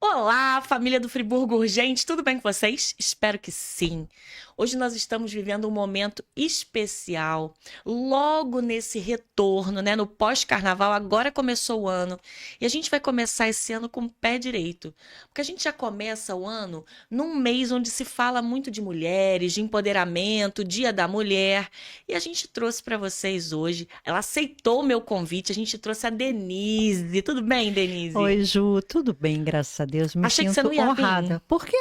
Olá, família do Friburgo Urgente, tudo bem com vocês? Espero que sim. Hoje nós estamos vivendo um momento especial, logo nesse retorno, né, no pós-carnaval, agora começou o ano, e a gente vai começar esse ano com o pé direito, porque a gente já começa o ano num mês onde se fala muito de mulheres, de empoderamento, Dia da Mulher, e a gente trouxe para vocês hoje, ela aceitou o meu convite, a gente trouxe a Denise. Tudo bem, Denise? Oi, Ju, tudo bem, graças a Deus. Me Achei que você não sinto ia vir. honrada. Por quê?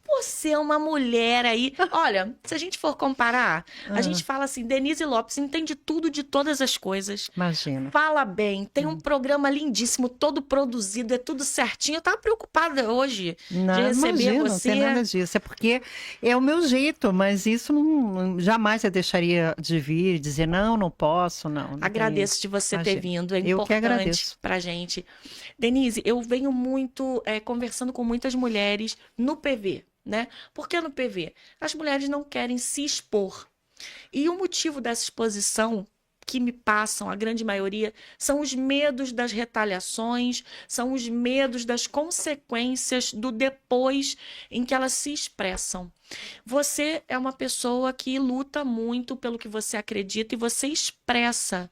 Você é uma mulher aí. Olha, se a gente for comparar, a Ah, gente fala assim: Denise Lopes entende tudo de todas as coisas. imagina. Fala bem, tem um programa lindíssimo, todo produzido, é tudo certinho. Eu tava preocupada hoje de Não, receber imagina, não tem você. nada disso. É porque é o meu jeito, mas isso jamais eu deixaria de vir e dizer não, não posso, não tem. Agradeço de você ter Imagina. vindo, é Eu que importante agradeço. pra gente. Denise, eu venho muito conversando com muitas mulheres no PV, né? Por que no PV? As mulheres não querem se expor. E o motivo dessa exposição que me passam, a grande maioria, são os medos das retaliações, são os medos das consequências do depois em que elas se expressam. Você é uma pessoa que luta muito pelo que você acredita e você expressa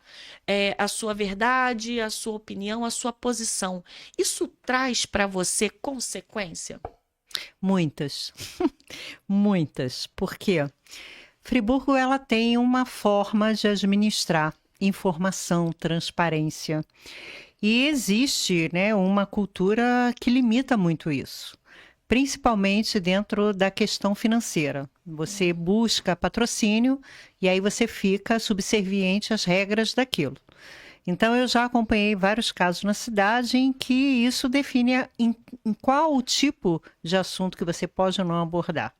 a sua verdade, a sua opinião, a sua posição. Isso traz para você consequência? Muitas, muitas. Por quê? Friburgo, ela tem uma forma de administrar informação, transparência. E existe, né, uma cultura que limita muito isso, principalmente dentro da questão financeira. Você busca patrocínio e aí você fica subserviente às regras daquilo. Então, eu já acompanhei vários casos na cidade em que isso define em qual o tipo de assunto que você pode ou não abordar.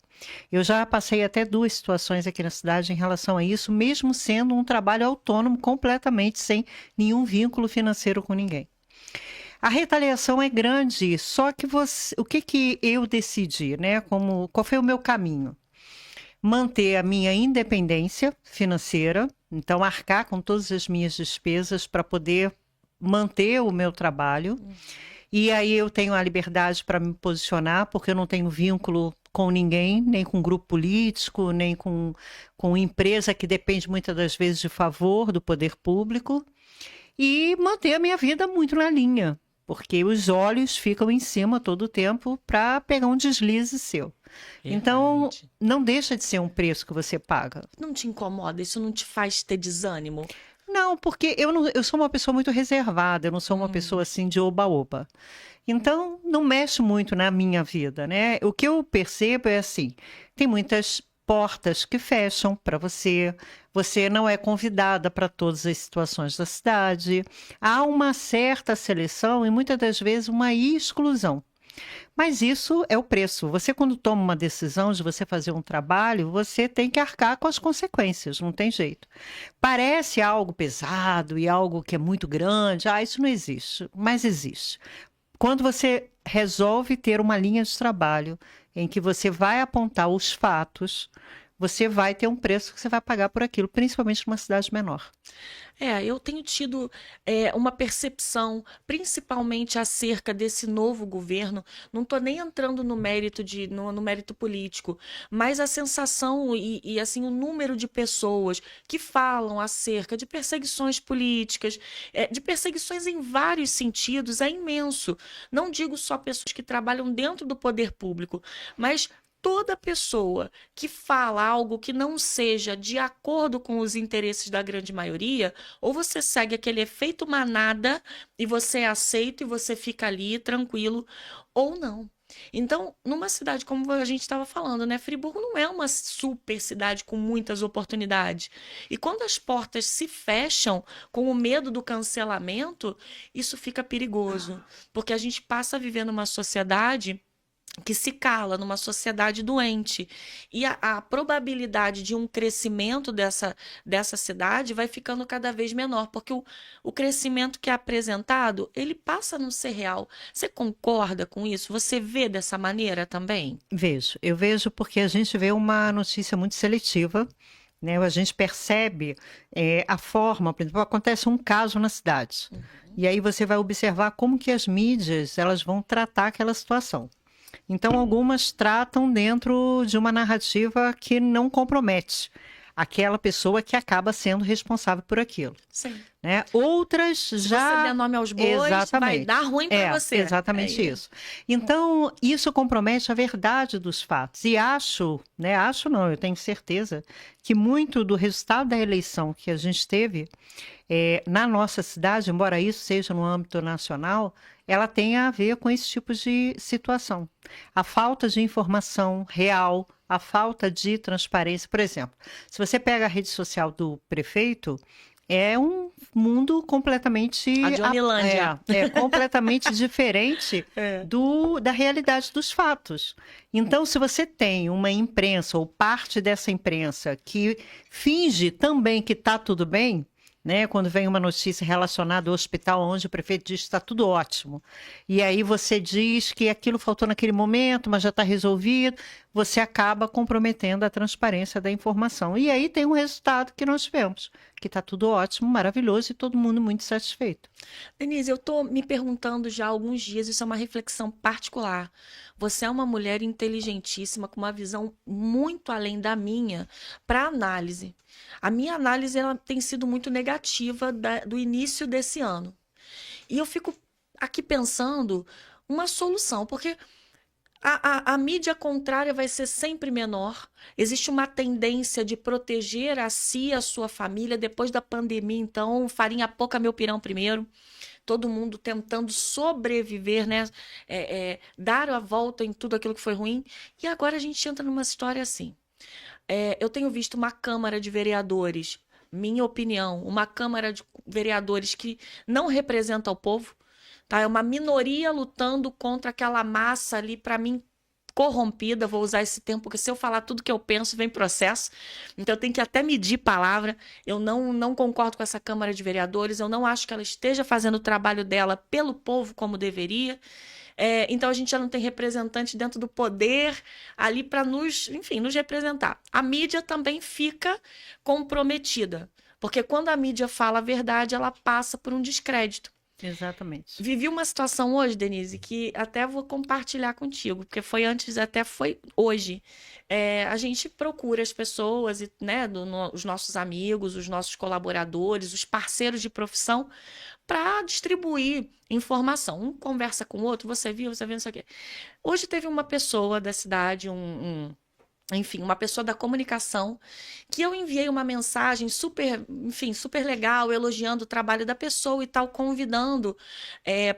Eu já passei até duas situações aqui na cidade em relação a isso, mesmo sendo um trabalho autônomo completamente sem nenhum vínculo financeiro com ninguém. A retaliação é grande, só que o que eu decidi, né? Qual foi o meu caminho? Manter a minha independência financeira, então arcar com todas as minhas despesas para poder manter o meu trabalho. E aí eu tenho a liberdade para me posicionar, porque eu não tenho vínculo com ninguém, nem com grupo político, nem com empresa que depende muitas das vezes de favor do poder público. E manter a minha vida muito na linha, porque os olhos ficam em cima todo o tempo para pegar um deslize seu. Então, Verdade. não deixa de ser um preço que você paga. Não te incomoda? Isso não te faz ter desânimo? Não, porque eu sou uma pessoa muito reservada, eu não sou uma pessoa assim de oba-oba. Então, não mexe muito na minha vida, né? O que eu percebo é assim, tem muitas portas que fecham para você, você não é convidada para todas as situações da cidade, há uma certa seleção e muitas das vezes uma exclusão. Mas isso é o preço. Você, quando toma uma decisão de você fazer um trabalho, você tem que arcar com as consequências, não tem jeito. Parece algo pesado e algo que é muito grande. Ah, isso não existe, mas existe. Quando você resolve ter uma linha de trabalho em que você vai apontar os fatos, você vai ter um preço que você vai pagar por aquilo, principalmente numa cidade menor. Eu tenho tido uma percepção, principalmente acerca desse novo governo. Não estou nem entrando no mérito no mérito político, mas a sensação e assim o número de pessoas que falam acerca de perseguições políticas, de perseguições em vários sentidos, é imenso. Não digo só pessoas que trabalham dentro do poder público, mas toda pessoa que fala algo que não seja de acordo com os interesses da grande maioria, ou você segue aquele efeito manada e você aceita e você fica ali tranquilo, ou não. Então, numa cidade como a gente estava falando, né? Friburgo não é uma super cidade com muitas oportunidades. E quando as portas se fecham com o medo do cancelamento, isso fica perigoso, porque a gente passa a viver numa sociedade que se cala numa sociedade doente. E a probabilidade de um crescimento dessa cidade vai ficando cada vez menor, porque o crescimento que é apresentado, ele passa a não ser real. Você concorda com isso? Você vê dessa maneira também? Eu vejo porque a gente vê uma notícia muito seletiva né? A gente percebe a forma, por exemplo, acontece um caso na cidade. E aí você vai observar como que as mídias elas vão tratar aquela situação. Então, algumas tratam dentro de uma narrativa que não compromete aquela pessoa que acaba sendo responsável por aquilo. Sim. Né? Outras Se já... você der nome aos bois, vai dar ruim para você. Exatamente isso. Então, isso compromete a verdade dos fatos. E acho, né? Acho não, eu tenho certeza que muito do resultado da eleição que a gente teve na nossa cidade, embora isso seja no âmbito nacional, ela tem a ver com esse tipo de situação. A falta de informação real, a falta de transparência. Por exemplo, se você pega a rede social do prefeito, é um mundo completamente... A Johnilândia. Completamente diferente da realidade dos fatos. Então, se você tem uma imprensa ou parte dessa imprensa que finge também que está tudo bem, né? Quando vem uma notícia relacionada ao hospital onde o prefeito diz que está tudo ótimo. E aí você diz que aquilo faltou naquele momento, mas já está resolvido. Você acaba comprometendo a transparência da informação. E aí tem um resultado que nós tivemos, que está tudo ótimo, maravilhoso e todo mundo muito satisfeito. Denise, eu estou me perguntando já há alguns dias, isso é uma reflexão particular. Você é uma mulher inteligentíssima, com uma visão muito além da minha, para análise. A minha análise ela tem sido muito negativa do início desse ano. E eu fico aqui pensando uma solução, porque a mídia contrária vai ser sempre menor. Existe uma tendência de proteger a si e a sua família. Depois da pandemia, então, farinha pouca, meu pirão primeiro. Todo mundo tentando sobreviver, né? Dar a volta em tudo aquilo que foi ruim. E agora a gente entra numa história assim. Eu tenho visto uma Câmara de Vereadores, minha opinião, uma Câmara de Vereadores que não representa o povo, tá? É uma minoria lutando contra aquela massa ali, para mim, corrompida. Vou usar esse termo, porque se eu falar tudo que eu penso, vem processo. Então eu tenho que até medir palavra. Eu não concordo com essa Câmara de Vereadores, eu não acho que ela esteja fazendo o trabalho dela pelo povo como deveria. Então a gente já não tem representante dentro do poder ali para nos representar. A mídia também fica comprometida, porque quando a mídia fala a verdade, ela passa por um descrédito. Exatamente. Vivi uma situação hoje, Denise, que até vou compartilhar contigo, porque foi antes, até foi hoje. A gente procura as pessoas, né, os nossos amigos, os nossos colaboradores, os parceiros de profissão, para distribuir informação. Um conversa com o outro, você viu, não sei o quê. Hoje teve uma pessoa da cidade, enfim, uma pessoa da comunicação, que eu enviei uma mensagem super legal, elogiando o trabalho da pessoa e tal, convidando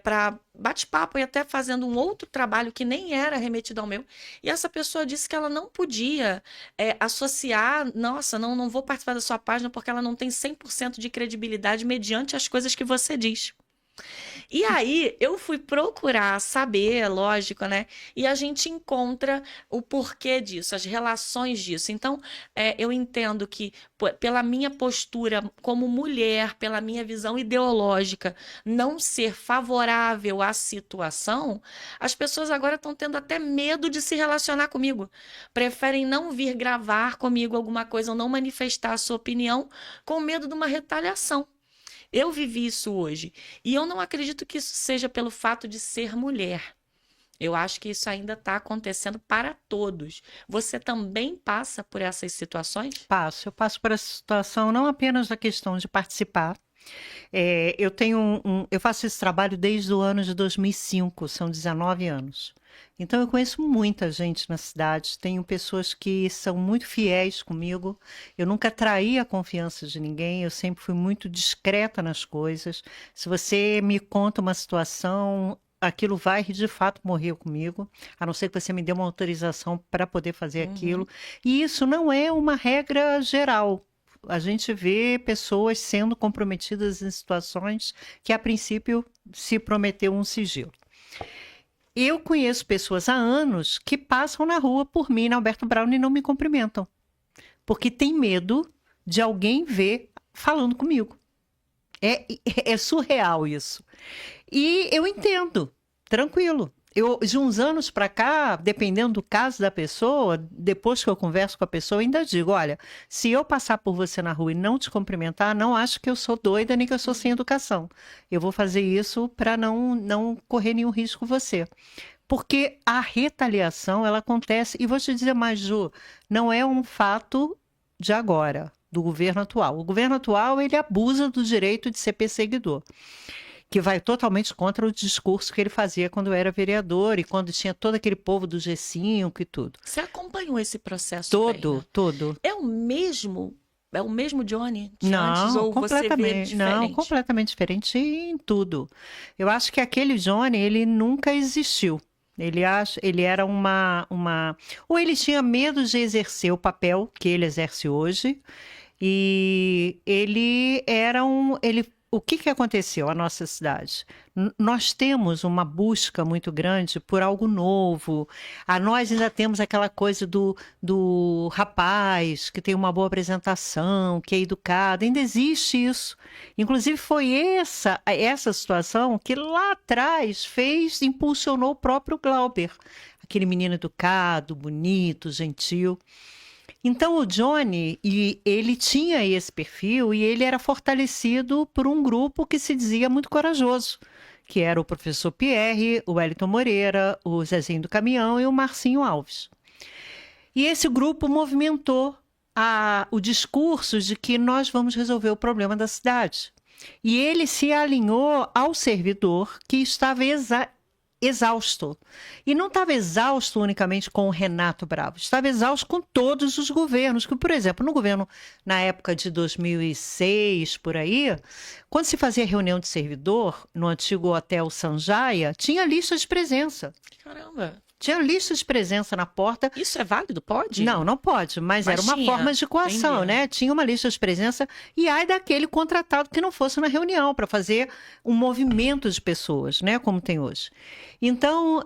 para bate-papo e até fazendo um outro trabalho que nem era remetido ao meu. E essa pessoa disse que ela não podia associar, nossa, não vou participar da sua página porque ela não tem 100% de credibilidade mediante as coisas que você diz. E aí, eu fui procurar saber, lógico, né? E a gente encontra o porquê disso, as relações disso. Então, eu entendo que, pela minha postura como mulher, pela minha visão ideológica, não ser favorável à situação, as pessoas agora estão tendo até medo de se relacionar comigo. Preferem não vir gravar comigo alguma coisa ou não manifestar a sua opinião com medo de uma retaliação. Eu vivi isso hoje. E eu não acredito que isso seja pelo fato de ser mulher. Eu acho que isso ainda está acontecendo para todos. Você também passa por essas situações? Eu passo por essa situação não apenas da questão de participar. Eu faço esse trabalho desde o ano de 2005, são 19 anos. Então eu conheço muita gente na cidade, tenho pessoas que são muito fiéis comigo, eu nunca traí a confiança de ninguém, eu sempre fui muito discreta nas coisas. Se você me conta uma situação, aquilo vai de fato morrer comigo, a não ser que você me dê uma autorização para poder fazer aquilo. E isso não é uma regra geral. A gente vê pessoas sendo comprometidas em situações que, a princípio, se prometeu um sigilo. Eu conheço pessoas há anos que passam na rua por mim, na Alberto Brown, e não me cumprimentam, porque tem medo de alguém ver falando comigo. É surreal isso. E eu entendo, tranquilo. De uns anos para cá, dependendo do caso da pessoa, depois que eu converso com a pessoa, eu ainda digo, olha, se eu passar por você na rua e não te cumprimentar, não acho que eu sou doida nem que eu sou sem educação. Eu vou fazer isso para não correr nenhum risco com você. Porque a retaliação, ela acontece, e vou te dizer mais, Ju, não é um fato de agora, do governo atual. O governo atual, ele abusa do direito de ser perseguidor, que vai totalmente contra o discurso que ele fazia quando era vereador e quando tinha todo aquele povo do G5 e tudo. Você acompanhou esse processo Todo, bem, né? todo. É o mesmo Johnny de antes, Não, ou você vê completamente, não, diferente? completamente diferente em tudo. Eu acho que aquele Johnny, ele nunca existiu. Ele era ou ele tinha medo de exercer o papel que ele exerce hoje, e o que que aconteceu à nossa cidade? Nós temos uma busca muito grande por algo novo. Nós ainda temos aquela coisa do rapaz que tem uma boa apresentação, que é educado. Ainda existe isso. Inclusive, foi essa situação que lá atrás impulsionou o próprio Glauber. Aquele menino educado, bonito, gentil. Então, o Johnny, ele tinha esse perfil e ele era fortalecido por um grupo que se dizia muito corajoso, que era o professor Pierre, o Wellington Moreira, o Zezinho do Caminhão e o Marcinho Alves. E esse grupo movimentou o discurso de que nós vamos resolver o problema da cidade. E ele se alinhou ao servidor que estava exausto. E não estava exausto unicamente com o Renato Bravo, estava exausto com todos os governos, que, por exemplo, no governo, na época de 2006, por aí, quando se fazia reunião de servidor, no antigo Hotel Sanjaya, tinha lista de presença. Caramba! Tinha lista de presença na porta. Isso é válido? Pode? Não, não pode, mas era uma forma de coação, né? Tinha uma lista de presença e ai daquele contratado que não fosse na reunião para fazer um movimento de pessoas, né? Como tem hoje. Então,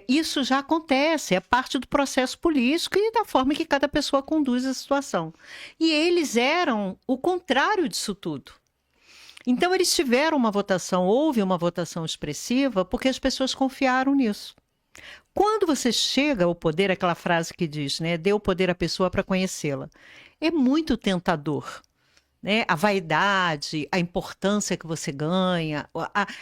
isso já acontece, é parte do processo político e da forma que cada pessoa conduz a situação. E eles eram o contrário disso tudo. Então, eles tiveram houve uma votação expressiva porque as pessoas confiaram nisso. Quando você chega ao poder, aquela frase que diz, né, dê o poder à pessoa para conhecê-la, é muito tentador, né? A vaidade, a importância que você ganha,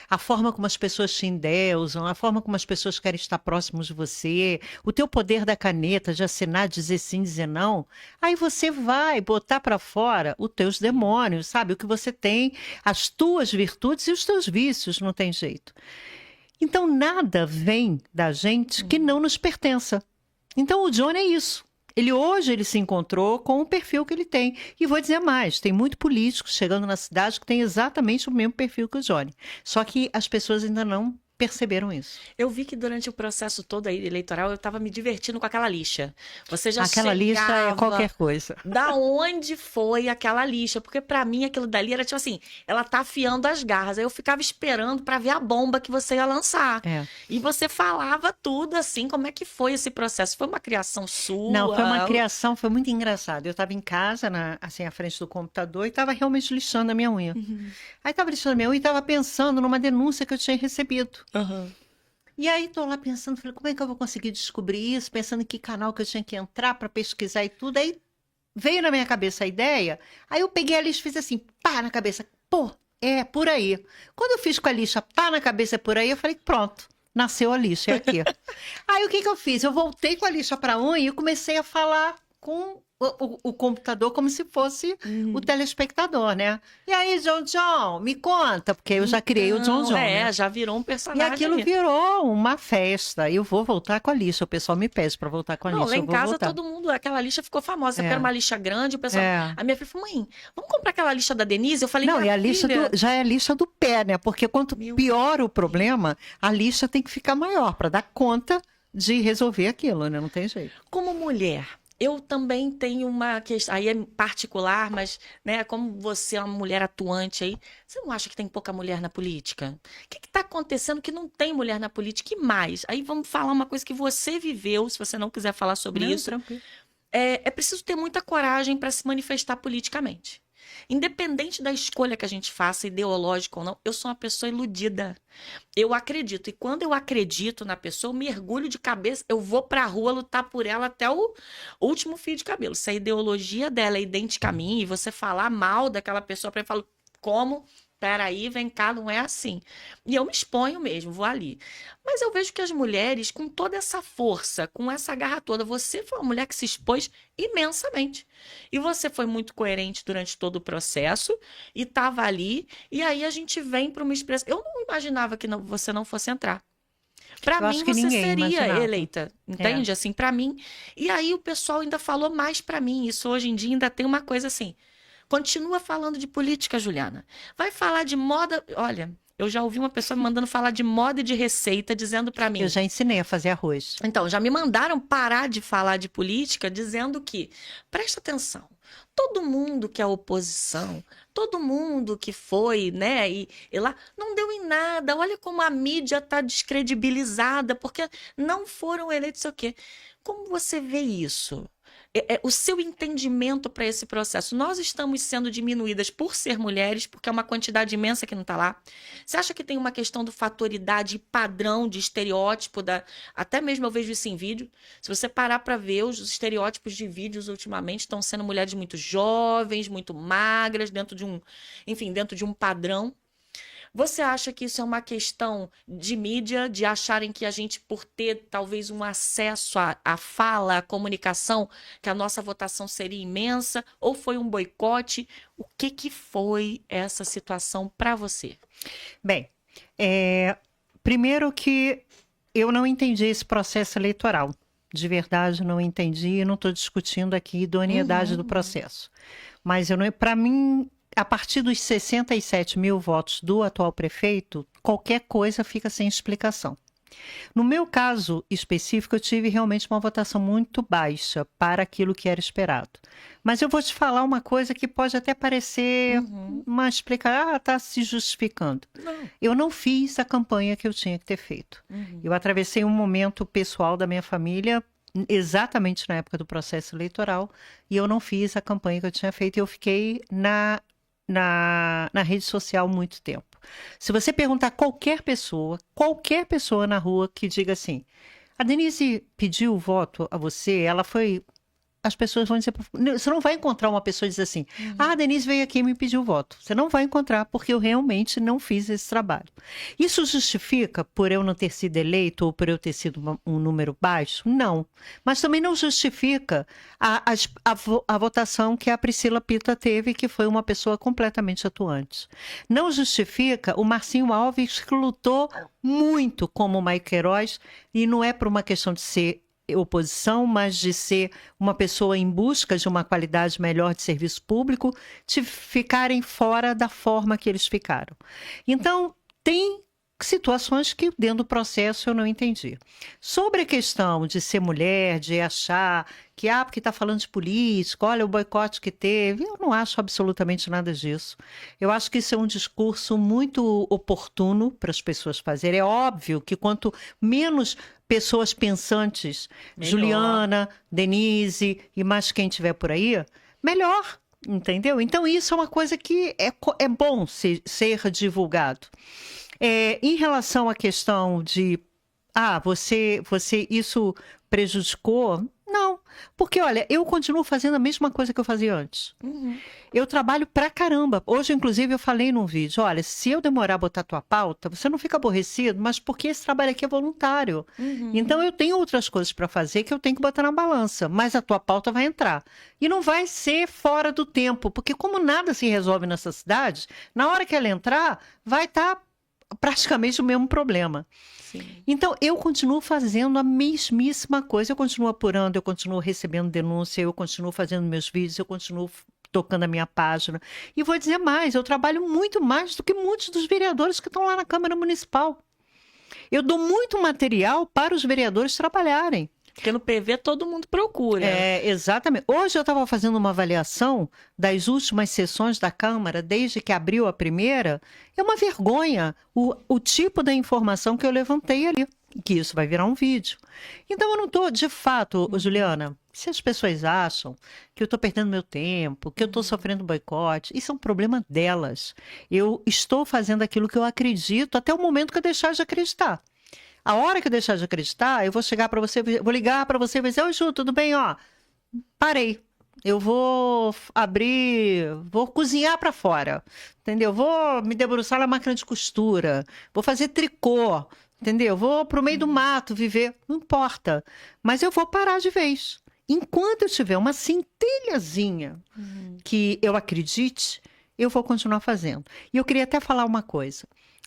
a forma como as pessoas te endeusam, a forma como as pessoas querem estar próximos de você, o teu poder da caneta de assinar, dizer sim, dizer não, aí você vai botar para fora os teus demônios, sabe? O que você tem, as tuas virtudes e os teus vícios, não tem jeito. Então, nada vem da gente que não nos pertença. Então, o Johnny é isso. Hoje ele se encontrou com o perfil que ele tem. E vou dizer mais, tem muito político chegando na cidade que tem exatamente o mesmo perfil que o Johnny. Só que as pessoas ainda não perceberam isso. Eu vi que durante o processo todo aí eleitoral eu estava me divertindo com aquela lixa. Você já Aquela lixa é qualquer coisa. Da onde foi aquela lixa? Porque para mim aquilo dali era tipo assim, ela tá afiando as garras. Aí eu ficava esperando para ver a bomba que você ia lançar. E você falava tudo assim, como é que foi esse processo? Foi uma criação sua? Não, foi uma criação, foi muito engraçado. Eu estava em casa, assim, à frente do computador, e estava realmente lixando a minha unha. Aí estava lixando a minha unha e estava pensando numa denúncia que eu tinha recebido. E aí tô lá pensando, falei, como é que eu vou conseguir descobrir isso? Pensando em que canal que eu tinha que entrar para pesquisar e tudo. Aí veio na minha cabeça a ideia, aí eu peguei a lixa e fiz assim, pá, na cabeça. Pô, é por aí. Quando eu fiz com a lixa, pá, na cabeça, é por aí, eu falei, pronto, nasceu a lixa, é aqui. Aí o que eu fiz? Eu voltei com a lixa para a unha e comecei a falar com o computador como se fosse o telespectador, né? E aí, John, me conta, porque eu já criei o John. Né? Já virou um personagem. E aquilo virou uma festa. Eu vou voltar com a lixa. O pessoal me pede para voltar com a lixa. Lá em casa, todo mundo, aquela lixa ficou famosa. Eu quero uma lixa grande. O pessoal, a minha filha falou, mãe, vamos comprar aquela lixa da Denise? Eu falei, não, e a lixa já é a lixa do pé, né? Porque quanto pior o problema, a lixa tem que ficar maior para dar conta de resolver aquilo, né? Não tem jeito. Como mulher, eu também tenho uma questão, aí é particular, mas, né, como você é uma mulher atuante aí, você não acha que tem pouca mulher na política? O que está acontecendo que não tem mulher na política? E mais? Aí vamos falar uma coisa que você viveu, se você não quiser falar sobre isso. Tranquilo. É preciso ter muita coragem para se manifestar politicamente. Independente da escolha que a gente faça, ideológica ou não, eu sou uma pessoa iludida. Eu acredito. E quando eu acredito na pessoa, eu mergulho de cabeça, eu vou pra rua lutar por ela até o último fio de cabelo. Se a ideologia dela é idêntica a mim e você falar mal daquela pessoa, para eu falo, como? Peraí, vem cá, não é assim. E eu me exponho mesmo, vou ali. Mas eu vejo que as mulheres, com toda essa força, com essa garra toda, você foi uma mulher que se expôs imensamente. E você foi muito coerente durante todo o processo e estava ali. E aí a gente vem para uma expressão. Eu não imaginava que você não fosse entrar. Para Eu mim, acho que você ninguém seria imaginava. eleita, entende? Assim, para mim. E aí o pessoal ainda falou mais para mim. Isso hoje em dia ainda tem uma coisa assim. Continua falando de política, Juliana. Vai falar de moda. Olha, eu já ouvi uma pessoa me mandando falar de moda e de receita, dizendo para Eu mim. já ensinei a fazer arroz. Então, já me mandaram parar de falar de política, dizendo que, presta atenção, todo mundo que é oposição, todo mundo que foi, né, e lá, não deu em nada. Olha como a mídia está descredibilizada, porque não foram eleitos, sei o quê. Como você vê isso? O seu entendimento para esse processo. Nós estamos sendo diminuídas por ser mulheres, porque é uma quantidade imensa que não está lá. Você acha que tem uma questão do fator idade, padrão, de estereótipo, até mesmo eu vejo isso em vídeo. Se você parar para ver, os estereótipos de vídeos ultimamente estão sendo mulheres muito jovens, muito magras, enfim, dentro de um padrão. Você acha que isso é uma questão de mídia, de acharem que a gente, por ter talvez um acesso à fala, à comunicação, que a nossa votação seria imensa? Ou foi um boicote? O que foi essa situação para você? Bem, primeiro que eu não entendi esse processo eleitoral. De verdade, não entendi e não estou discutindo aqui a idoneidade do processo. Mas para mim, a partir dos 67 mil votos do atual prefeito, qualquer coisa fica sem explicação. No meu caso específico, eu tive realmente uma votação muito baixa para aquilo que era esperado. Mas eu vou te falar uma coisa que pode até parecer uma explicação, está se justificando. Não. Eu não fiz a campanha que eu tinha que ter feito. Eu atravessei um momento pessoal da minha família, exatamente na época do processo eleitoral, e eu não fiz a campanha que eu tinha feito, e eu fiquei na rede social muito tempo. Se você perguntar a qualquer pessoa na rua que diga assim, a Denise pediu o voto a você, ela foi... As pessoas vão dizer... Você não vai encontrar uma pessoa e dizer assim, a Denise veio aqui e me pediu o voto. Você não vai encontrar, porque eu realmente não fiz esse trabalho. Isso justifica por eu não ter sido eleito ou por eu ter sido um número baixo? Não. Mas também não justifica a votação que a Priscila Pita teve, que foi uma pessoa completamente atuante. Não justifica o Marcinho Alves, que lutou muito como o Mike Queiroz, e não é por uma questão de ser oposição, mas de ser uma pessoa em busca de uma qualidade melhor de serviço público, de ficarem fora da forma que eles ficaram. Então, tem situações que dentro do processo eu não entendi. Sobre a questão de ser mulher, de achar que, porque está falando de política, olha o boicote que teve, eu não acho absolutamente nada disso. Eu acho que isso é um discurso muito oportuno para as pessoas fazerem. É óbvio que quanto menos pessoas pensantes, melhor. Juliana, Denise e mais quem tiver por aí, melhor, entendeu? Então isso é uma coisa que é bom ser divulgado. Em relação à questão de, você isso prejudicou? Não, porque olha, eu continuo fazendo a mesma coisa que eu fazia antes. Eu trabalho pra caramba. Hoje, inclusive, eu falei num vídeo, olha, se eu demorar a botar tua pauta, você não fica aborrecido, mas porque esse trabalho aqui é voluntário. Então eu tenho outras coisas para fazer que eu tenho que botar na balança, mas a tua pauta vai entrar. E não vai ser fora do tempo, porque como nada se resolve nessa cidade, na hora que ela entrar, vai estar praticamente o mesmo problema. Sim. Então, eu continuo fazendo a mesmíssima coisa, eu continuo apurando, eu continuo recebendo denúncia, eu continuo fazendo meus vídeos, eu continuo tocando a minha página. E vou dizer mais, eu trabalho muito mais do que muitos dos vereadores que estão lá na Câmara Municipal. Eu dou muito material para os vereadores trabalharem. Porque no PV todo mundo procura. Exatamente. Hoje eu estava fazendo uma avaliação das últimas sessões da Câmara, desde que abriu a primeira. É uma vergonha o tipo da informação que eu levantei ali, que isso vai virar um vídeo. Então eu não estou, de fato, Juliana, Se as pessoas acham que eu estou perdendo meu tempo, que eu estou sofrendo boicote, isso é um problema delas. Eu estou fazendo aquilo que eu acredito até o momento que eu deixar de acreditar. A hora que eu deixar de acreditar, eu vou chegar para você, vou ligar para você e vou dizer: oi, Ju, tudo bem? Ó, parei. Eu vou abrir, vou cozinhar para fora, entendeu? Vou me debruçar na máquina de costura, vou fazer tricô, entendeu? Vou para o meio do mato viver, não importa. Mas eu vou parar de vez. Enquanto eu tiver uma centelhazinha que eu acredite, eu vou continuar fazendo. E eu queria até falar uma coisa.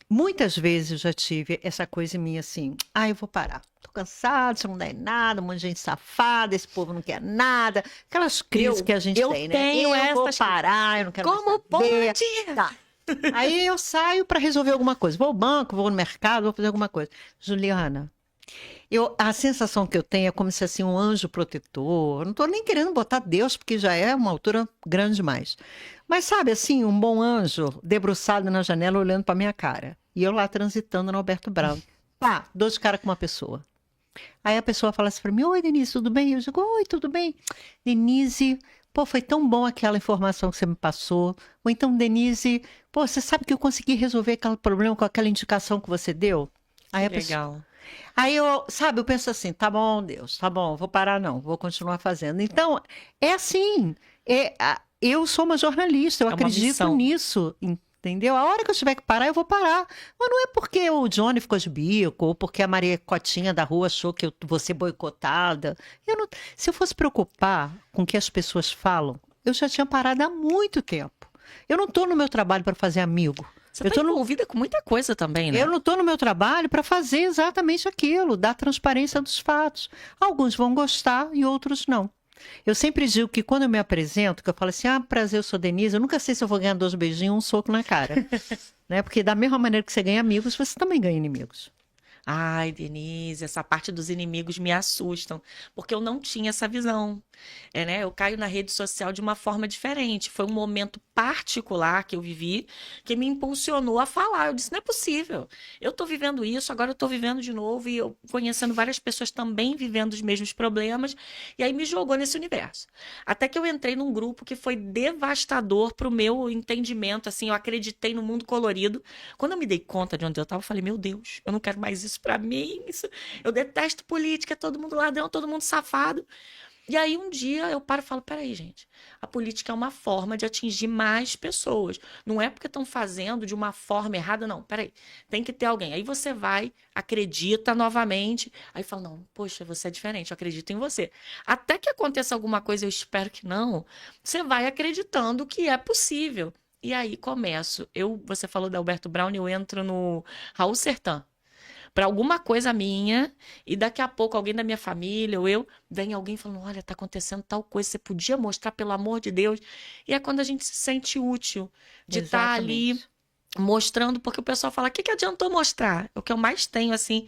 Muitas vezes eu já tive essa coisa em mim assim: eu vou parar. Tô cansado, isso não dá em nada, um monte de gente safada, esse povo não quer nada. Aquelas crises que a gente tem, né? Tenho Eu vou essas... parar, eu não quero Como mais saber. pode? Tá. Aí eu saio para resolver alguma coisa. Vou ao banco, vou no mercado, vou fazer alguma coisa. Juliana, a sensação que eu tenho é como se assim um anjo protetor. Não estou nem querendo botar Deus, porque já é uma altura grande demais. Mas sabe assim, um bom anjo debruçado na janela olhando para minha cara. E eu lá transitando no Alberto Brown. Pá, dou de cara com uma pessoa. Aí a pessoa fala assim para mim: oi, Denise, tudo bem? Eu digo: oi, tudo bem? Denise, pô, foi tão bom aquela informação que você me passou. Ou então, Denise, pô, você sabe que eu consegui resolver aquele problema com aquela indicação que você deu? Aí a pessoa... Legal. Aí eu penso assim: tá bom, Deus, tá bom, vou parar não, vou continuar fazendo. Então, é assim, eu sou uma jornalista, eu É uma acredito missão. nisso, entendeu? A hora que eu tiver que parar, eu vou parar. Mas não é porque o Johnny ficou de bico, ou porque a Maria Cotinha da rua achou que eu vou ser boicotada. Se eu fosse preocupar com o que as pessoas falam, eu já tinha parado há muito tempo. Eu não estou no meu trabalho para fazer amigo. Você está envolvida com muita coisa também, né? Eu não estou no meu trabalho para fazer exatamente aquilo, dar transparência dos fatos. Alguns vão gostar e outros não. Eu sempre digo que quando eu me apresento, que eu falo assim: prazer, eu sou Denise, eu nunca sei se eu vou ganhar 2 beijinhos ou um soco na cara. Né? Porque da mesma maneira que você ganha amigos, você também ganha inimigos. Ai, Denise, essa parte dos inimigos me assustam, porque eu não tinha essa visão. Né? Eu caio na rede social de uma forma diferente. Foi um momento particular que eu vivi que me impulsionou a falar. Eu disse: não é possível. Eu estou vivendo isso, agora eu estou vivendo de novo, e eu conhecendo várias pessoas também vivendo os mesmos problemas, e aí me jogou nesse universo. Até que eu entrei num grupo que foi devastador para o meu entendimento. Assim, eu acreditei no mundo colorido. Quando eu me dei conta de onde eu estava, eu falei: meu Deus, eu não quero mais isso para mim. Eu detesto política, é todo mundo ladrão, todo mundo safado. E aí um dia eu paro e falo: peraí, gente, a política é uma forma de atingir mais pessoas. Não é porque estão fazendo de uma forma errada, não. Peraí, tem que ter alguém. Aí você vai, acredita novamente, aí fala: não, poxa, você é diferente, eu acredito em você. Até que aconteça alguma coisa, eu espero que não, você vai acreditando que é possível. E aí começo. Você falou da Alberto Brown, eu entro no Raul Sertã para alguma coisa minha, e daqui a pouco alguém da minha família ou eu, vem alguém falando: olha, tá acontecendo tal coisa, você podia mostrar, pelo amor de Deus. E é quando a gente se sente útil de estar ali Exatamente. mostrando, porque o pessoal fala: o que adiantou mostrar? O que eu mais tenho, assim,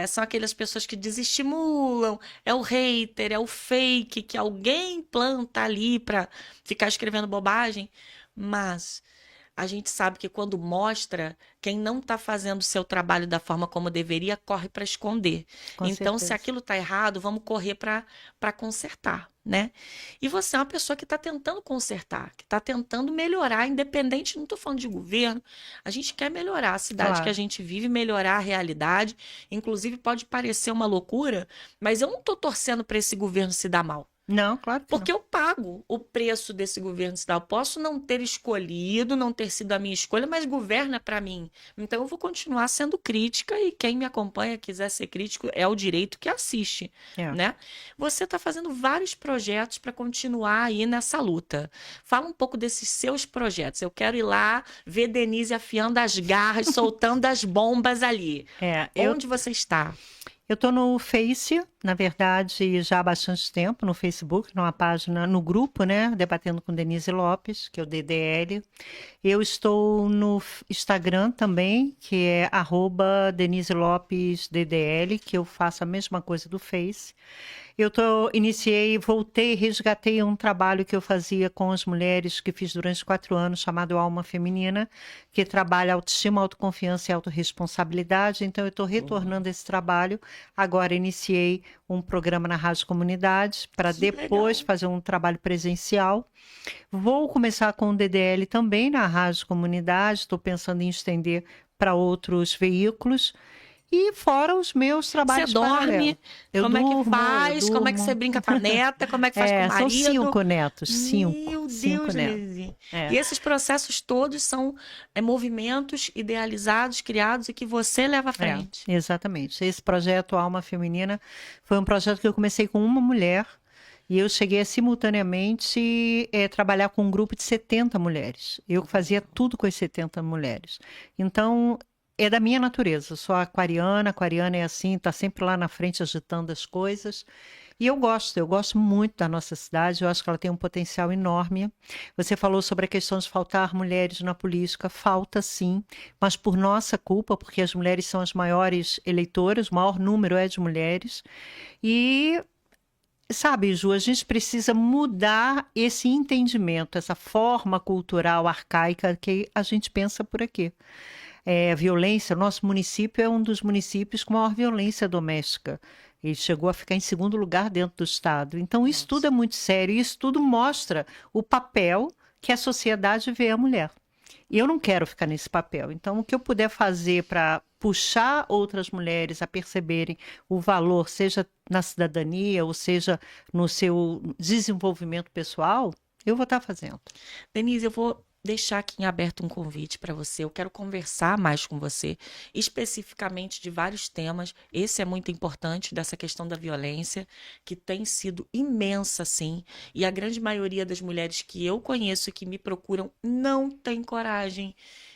são aquelas pessoas que desestimulam, é o hater, é o fake, que alguém planta ali para ficar escrevendo bobagem, mas a gente sabe que quando mostra, quem não está fazendo o seu trabalho da forma como deveria, corre para esconder. Com Então, se certeza. aquilo está errado, vamos correr para consertar, né? E você é uma pessoa que está tentando consertar, que está tentando melhorar, independente, não estou falando de governo, a gente quer melhorar a cidade que a Claro. gente vive, melhorar a realidade. Inclusive, pode parecer uma loucura, mas eu não estou torcendo para esse governo se dar mal. Não, claro que não. Porque eu pago o preço desse governo estadual. Posso não ter escolhido, não ter sido a minha escolha, mas governa para mim. Então eu vou continuar sendo crítica, e quem me acompanha, quiser ser crítico, é o direito que assiste, É. né? Você está fazendo vários projetos para continuar aí nessa luta. Fala um pouco desses seus projetos. Eu quero ir lá ver Denise afiando as garras, soltando as bombas ali. Eu Onde você está? estou no Face, na verdade, já há bastante tempo, no Facebook, numa página, no grupo, né, Debatendo com Denise Lopes, que é o DDL. Eu estou no Instagram também, que é @DeniseLopesDDL, que eu faço a mesma coisa do Face. Voltei, resgatei um trabalho que eu fazia com as mulheres, que fiz durante 4 anos, chamado Alma Feminina, que trabalha autoestima, autoconfiança e autorresponsabilidade. Então, eu estou retornando esse trabalho. Agora iniciei um programa na Rádio Comunidade para depois fazer um trabalho presencial. Vou começar com o DDL também na Rádio Comunidade, estou pensando em estender para outros veículos. E fora os meus trabalhos paralelos. Eu como durmo, é que faz? Como é que você brinca com a neta? Como é que faz com o marido? São 5 netos, 5. Meu Deus, netos. E esses processos todos são movimentos idealizados, criados e que você leva à frente. Exatamente. Esse projeto Alma Feminina foi um projeto que eu comecei com uma mulher e eu cheguei a simultaneamente trabalhar com um grupo de 70 mulheres. Eu fazia tudo com as 70 mulheres. Então, é da minha natureza. Eu sou aquariana é assim, está sempre lá na frente agitando as coisas. E eu gosto muito da nossa cidade, eu acho que ela tem um potencial enorme. Você falou sobre a questão de faltar mulheres na política, falta sim, mas por nossa culpa, porque as mulheres são as maiores eleitoras, o maior número é de mulheres. E, sabe, Ju, a gente precisa mudar esse entendimento, essa forma cultural arcaica que a gente pensa por aqui. Violência, nosso município é um dos municípios com maior violência doméstica. Ele chegou a ficar em segundo lugar dentro do estado. Então, isso tudo é muito sério e isso tudo mostra o papel que a sociedade vê a mulher. E eu não quero ficar nesse papel. Então, o que eu puder fazer para puxar outras mulheres a perceberem o valor, seja na cidadania ou seja no seu desenvolvimento pessoal, eu vou estar fazendo. Denise, eu vou deixar aqui em aberto um convite para você. Eu quero conversar mais com você, especificamente de vários temas. Esse é muito importante, dessa questão da violência, que tem sido imensa, sim. E a grande maioria das mulheres que eu conheço e que me procuram não tem coragem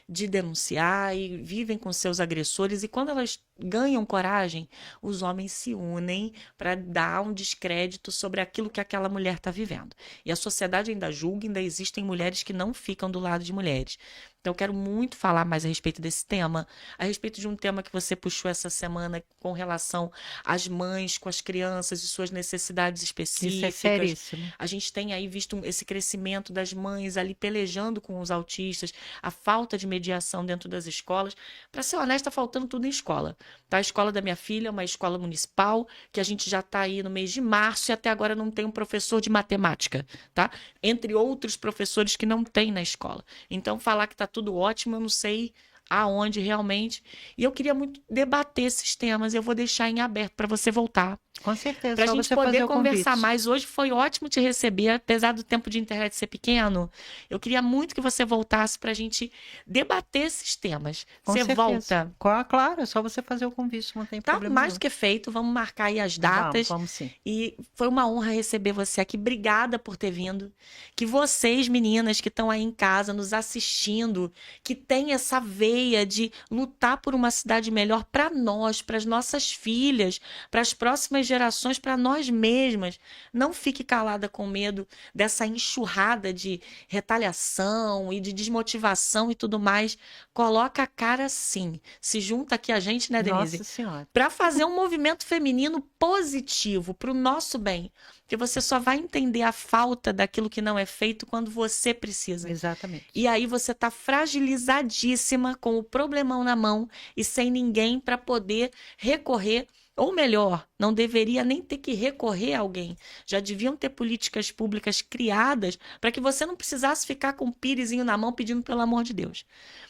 de denunciar e vivem com seus agressores. E quando elas ganham coragem, os homens se unem para dar um descrédito sobre aquilo que aquela mulher está vivendo. E a sociedade ainda julga, ainda existem mulheres que não ficam do lado de mulheres. Então, eu quero muito falar mais a respeito desse tema, a respeito de um tema que você puxou essa semana com relação às mães, com as crianças e suas necessidades específicas. Isso é seríssimo. A gente tem aí visto esse crescimento das mães ali pelejando com os autistas, a falta de mediação dentro das escolas. Para ser honesta, está faltando tudo em escola. Tá? A escola da minha filha é uma escola municipal, que a gente já está aí no mês de março e até agora não tem um professor de matemática, tá? Entre outros professores que não tem na escola. Então, falar que está tudo ótimo, eu não sei aonde realmente. E eu queria muito debater esses temas. Eu vou deixar em aberto para você voltar. Com certeza. Para a gente poder conversar convite. mais. Hoje foi ótimo te receber, apesar do tempo de internet ser pequeno. Eu queria muito que você voltasse para a gente debater esses temas. Com você certeza. volta? Claro, é só você fazer o convite, não tem problema. Tá mais do que feito. Vamos marcar aí as datas. Vamos sim. E foi uma honra receber você aqui. Obrigada por ter vindo. Que vocês, meninas que estão aí em casa nos assistindo, que têm essa veia de lutar por uma cidade melhor para nós, para as nossas filhas, para as próximas gerações, para nós mesmas. Não fique calada com medo dessa enxurrada de retaliação e de desmotivação e tudo mais. Coloca a cara sim. Se junta aqui a gente, né, Denise? Nossa Senhora. Para fazer um movimento feminino positivo para o nosso bem. Porque você só vai entender a falta daquilo que não é feito quando você precisa. Exatamente. E aí você está fragilizadíssima, com o problemão na mão e sem ninguém para poder recorrer. Ou melhor, não deveria nem ter que recorrer a alguém. Já deviam ter políticas públicas criadas para que você não precisasse ficar com um pirezinho na mão pedindo pelo amor de Deus.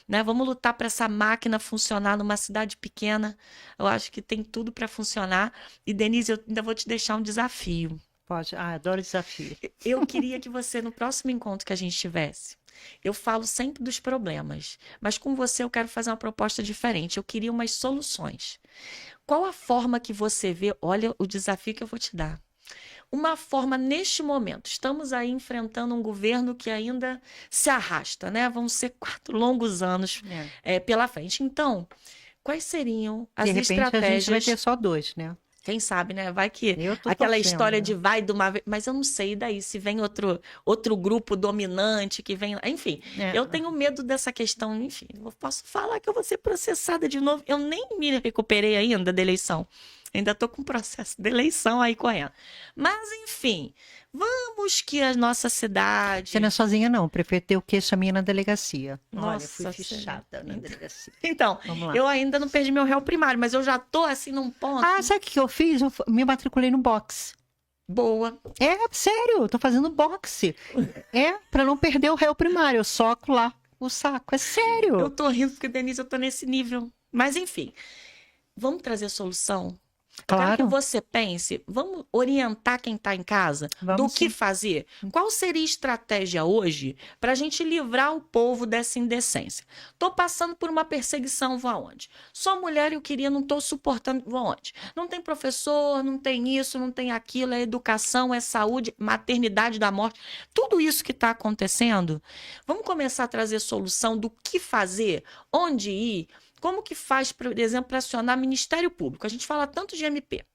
Né? Vamos lutar para essa máquina funcionar numa cidade pequena. Eu acho que tem tudo para funcionar. E, Denise, eu ainda vou te deixar um desafio. Pode. Adoro desafio. Eu queria que você, no próximo encontro que a gente tivesse, eu falo sempre dos problemas, mas com você eu quero fazer uma proposta diferente. Eu queria umas soluções. Qual a forma que você vê? Olha o desafio que eu vou te dar. Uma forma neste momento. Estamos aí enfrentando um governo que ainda se arrasta, né? Vão ser 4 longos anos pela frente. Então, quais seriam as estratégias? De repente a gente vai ter só 2, né? Quem sabe, né? Vai que torcendo, aquela história de vai de uma vez. Mas eu não sei daí se vem outro grupo dominante que vem. Enfim, eu tenho medo dessa questão. Enfim, eu posso falar que eu vou ser processada de novo. Eu nem me recuperei ainda da eleição. Ainda tô com o processo de eleição aí correndo. Mas, enfim, vamos que a nossa cidade... Você não é sozinha, não. O prefeito deu queixa minha na delegacia. Olha, Nossa fui Senhora. fichada na delegacia. Então, Vamos lá. eu ainda não perdi meu réu primário, mas eu já tô assim num ponto. Ah, sabe o que eu fiz? Eu me matriculei no boxe. Boa. É, sério, eu tô fazendo boxe. É, pra não perder o réu primário. Eu soco lá o saco. É sério. Eu tô rindo porque, Denise, eu tô nesse nível. Mas, enfim, vamos trazer solução? Eu quero que Claro. você pense, vamos orientar quem está em casa Vamos do que sim. fazer? Qual seria a estratégia hoje para a gente livrar o povo dessa indecência? Estou passando por uma perseguião, vou aonde? Sou mulher e eu queria, não estou suportando, vou aonde? Não tem professor, não tem isso, não tem aquilo, é educação, é saúde, maternidade da morte. Tudo isso que está acontecendo, vamos começar a trazer solução do que fazer, onde ir. Como que faz, por exemplo, para acionar Ministério Público? A gente fala tanto de MP.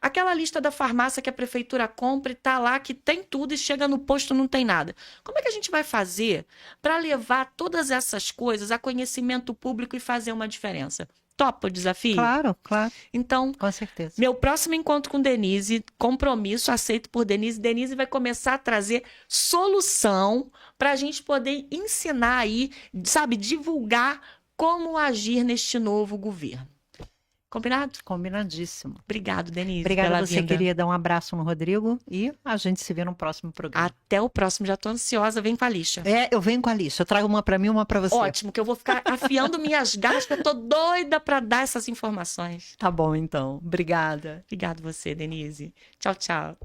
Aquela lista da farmácia que a prefeitura compra e está lá, que tem tudo e chega no posto não tem nada. Como é que a gente vai fazer para levar todas essas coisas a conhecimento público e fazer uma diferença? Topa o desafio? Claro, claro. Então, Com certeza. meu próximo encontro com Denise, compromisso aceito por Denise. Denise vai começar a trazer solução para a gente poder ensinar aí, sabe, divulgar como agir neste novo governo. Combinado? Combinadíssimo. Obrigado, Denise, Obrigada pela a você, vinda. queria dar um abraço no Rodrigo e a gente se vê no próximo programa. Até o próximo, já tô ansiosa, vem com a lixa. É, eu venho com a lixa, eu trago uma para mim e uma para você. Ótimo, que eu vou ficar afiando minhas garras, que eu tô doida para dar essas informações. Tá bom, então. Obrigada. Obrigado você, Denise. Tchau, tchau.